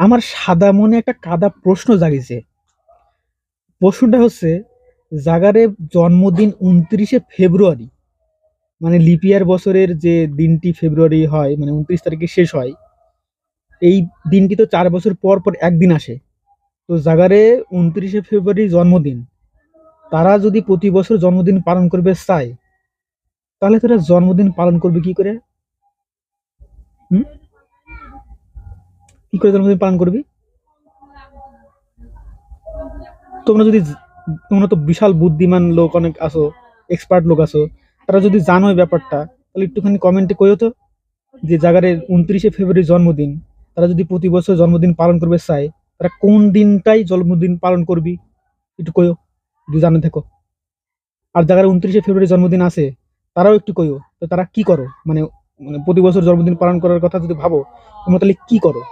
আমার সাদা মনে একটা কাদা প্রশ্ন জাগিছে। প্রশ্নটা হচ্ছে, জাগারে জন্মদিন 29শে ফেব্রুয়ারি, মানে লিপিয়ার বছরের যে দিনটি ফেব্রুয়ারি হয়, মানে 29 তারিখে শেষ হয়, এই দিনটি তো 4 বছর পর পর একদিন আসে। তো জাগারে 29শে ফেব্রুয়ারি জন্মদিন, তারা যদি প্রতি বছর জন্মদিন পালন করবে চায়, তাহলে তারা জন্মদিন পালন করবে কি করে? হুম? কি করে জন্মদিন পালন করবি? তোমরা যদি, তোমরা তো বিশাল বুদ্ধিমান লোক অনেক আছো, এক্সপার্ট লোক আছো, তারা যদি জানো এই ব্যাপারটা, তাহলে একটুখানি কমেন্টে কইও তো, যে জাগারে 29শে ফেব্রুয়ারি জন্মদিন, তারা যদি প্রতি বছর জন্মদিন পালন করবে চায়, তারা কোন দিনটাই জন্মদিন পালন করবি, একটু কইও যদি জানে থাকো। আর যারা 29শে ফেব্রুয়ারি জন্মদিন আছে, তারাও একটু কইও তো তারা কি করো, মানে মানে প্রতি বছর জন্মদিন পালন করার কথা যদি ভাবো, তোমরা তাহলে কি করো?